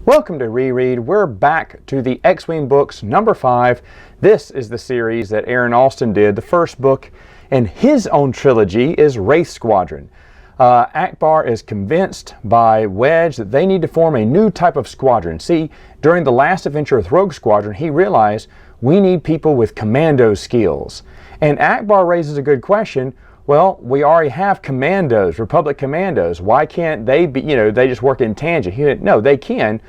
Welcome to Reread. We're back to the X-Wing books, number 5. This is the series that Aaron Alston did. The first book in his own trilogy is Wraith Squadron. Akbar is convinced by Wedge that they need to form a new type of squadron. See, during the last adventure with Rogue Squadron, he realized we need people with commando skills. And Akbar raises a good question. Well, we already have commandos, Republic commandos. Why can't they be, they just work in tangent? He said, no, they can,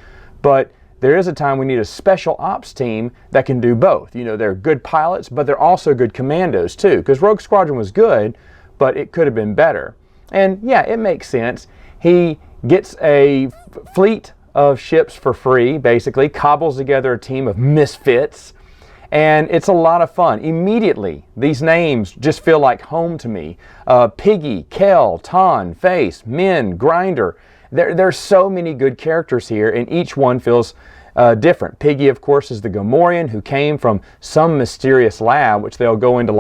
but there is a time we need a special ops team that can do both. They're good pilots, but they're also good commandos too, because Rogue Squadron was good, but it could have been better. And yeah, it makes sense. He gets a fleet of ships for free, basically, cobbles together a team of misfits, and it's a lot of fun. Immediately, these names just feel like home to me. Piggy, Kel, Ton, Face, Min, Grinder. There's so many good characters here, and each one feels different. Piggy, of course, is the Gamorrean who came from some mysterious lab, which they'll go into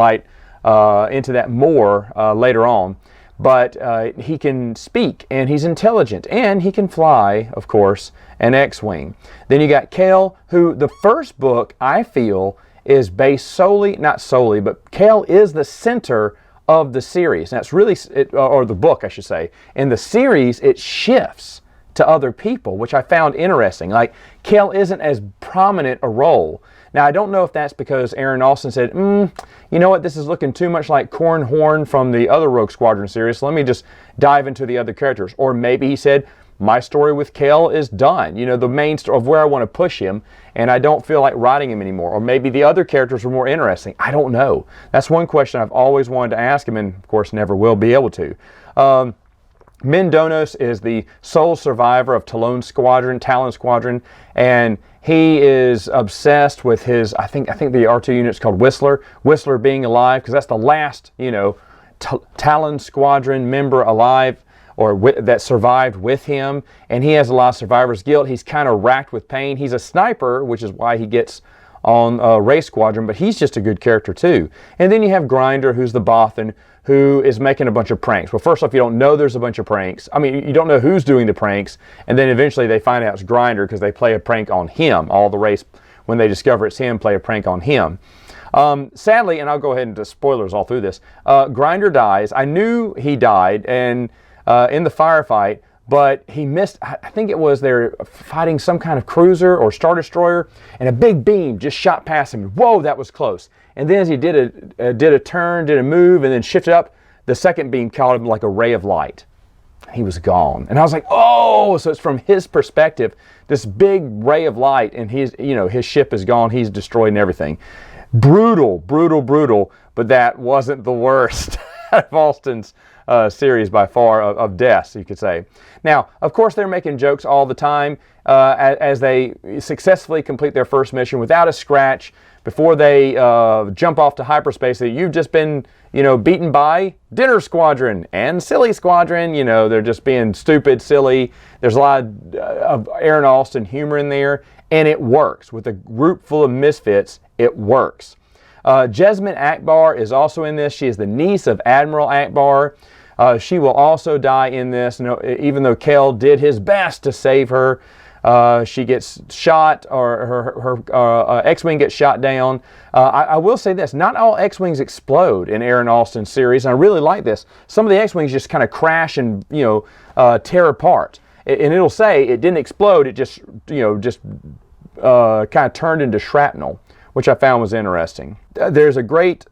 that more later on. But he can speak, and he's intelligent, and he can fly, of course, an X-Wing. Then you got Kel, who the first book, I feel, is based not solely, but Kel is the center of the series. That's really, or the book, I should say. In the series, it shifts to other people, which I found interesting. Like, Kel isn't as prominent a role. Now, I don't know if that's because Aaron Alston said, you know what, this is looking too much like Corn Horn from the other Rogue Squadron series, so let me just dive into the other characters. Or maybe he said, my story with Kel is done. The main story of where I want to push him, and I don't feel like writing him anymore. Or maybe the other characters were more interesting. I don't know. That's one question I've always wanted to ask him, and of course never will be able to. Min Donos is the sole survivor of Talon Squadron, and he is obsessed with his, I think the R2 unit's called Whistler being alive, because that's the last, Talon Squadron member alive, or that survived with him, and he has a lot of survivor's guilt. He's kind of racked with pain. He's a sniper, which is why he gets on Wraith Squadron, but he's just a good character too. And then you have Grinder, who's the Bothan, who is making a bunch of pranks. Well, first off, you don't know there's a bunch of pranks. I mean, you don't know who's doing the pranks, and then eventually they find out it's Grinder because they play a prank on him. All the race, when they discover it's him, play a prank on him. Sadly, and I'll go ahead into spoilers all through this, Grinder dies. I knew he died and in the firefight, but he missed, I think it was they're fighting some kind of cruiser or Star Destroyer, and a big beam just shot past him. Whoa, that was close. And then as he did a turn, did a move, and then shifted up, the second beam caught him like a ray of light. He was gone. And I was like, oh, so it's from his perspective, this big ray of light, and his ship is gone, he's destroyed and everything. Brutal, but that wasn't the worst of Alston's series by far of deaths, you could say. Now, of course, they're making jokes all the time as they successfully complete their first mission without a scratch before they jump off to hyperspace. That you've just been, beaten by Dinner Squadron and Silly Squadron. They're just being stupid, silly. There's a lot of Aaron Alston humor in there, and it works. With a group full of misfits, it works. Jesmyn Akbar is also in this. She is the niece of Admiral Akbar. She will also die in this, even though Kel did his best to save her. She gets shot, or her X-Wing gets shot down. I will say this, not all X-Wings explode in Aaron Alston's series, and I really like this. Some of the X-Wings just kind of crash and, tear apart. And it'll say it didn't explode, it just kind of turned into shrapnel, which I found was interesting. There's a great,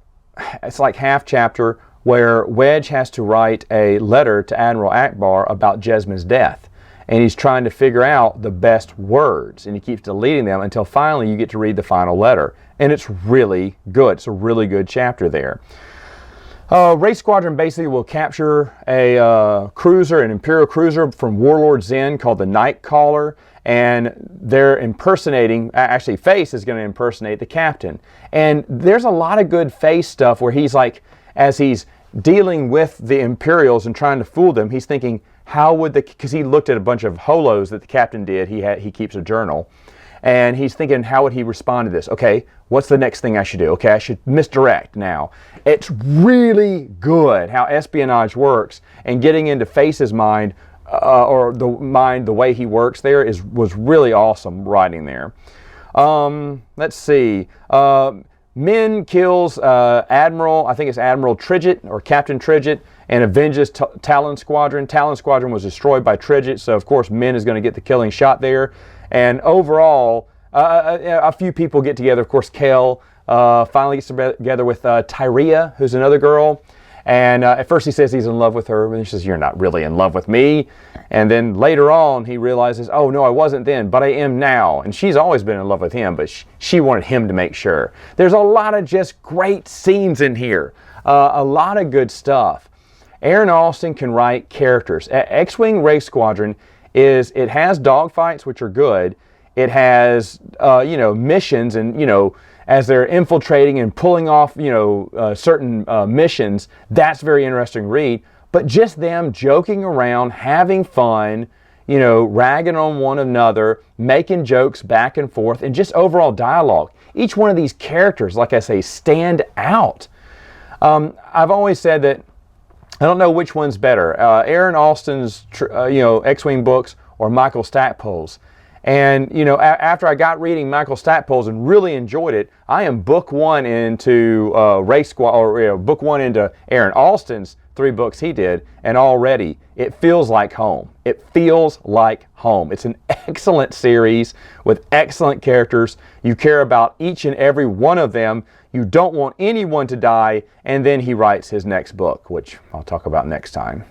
it's like half chapter, where Wedge has to write a letter to Admiral Akbar about Jesmyn's death. And he's trying to figure out the best words, and he keeps deleting them until finally you get to read the final letter. And it's really good. It's a really good chapter there. Wraith Squadron basically will capture a cruiser, an Imperial cruiser from Warlord Zen called the Nightcaller, and they're impersonating, actually Face is going to impersonate the captain. And there's a lot of good Face stuff where he's like, as he's dealing with the Imperials and trying to fool them, he's thinking, how would because he looked at a bunch of holos that the captain did, he keeps a journal, and he's thinking, how would he respond to this? Okay, what's the next thing I should do? Okay, I should misdirect now. It's really good how espionage works, and getting into Face's mind or the mind, the way he works there was really awesome writing there. Let's see. Min kills Admiral, I think it's Admiral Tridget or Captain Tridget, and avenges Talon Squadron. Talon Squadron was destroyed by Tridget, so of course Min is going to get the killing shot there. And overall, a few people get together. Of course, Kel finally gets together with Tyria, who's another girl. And at first he says he's in love with her, and she says, "You're not really in love with me." And then later on he realizes, "Oh no, I wasn't then, but I am now." And she's always been in love with him, but she wanted him to make sure. There's a lot of just great scenes in here. A lot of good stuff. Aaron Alston can write characters. X-Wing Wraith Squadron it has dogfights, which are good. It has missions, and as they're infiltrating and pulling off, certain missions, that's very interesting to read. But just them joking around, having fun, ragging on one another, making jokes back and forth, and just overall dialogue. Each one of these characters, like I say, stand out. I've always said that I don't know which one's better, Aaron Alston's, X-Wing books or Michael Stackpole's. And, after I got reading Michael Stackpole's and really enjoyed it, I am book one into Wraith Squad, or book one into Aaron Alston's 3 books he did, and already it feels like home. It feels like home. It's an excellent series with excellent characters. You care about each and every one of them. You don't want anyone to die, and then he writes his next book, which I'll talk about next time.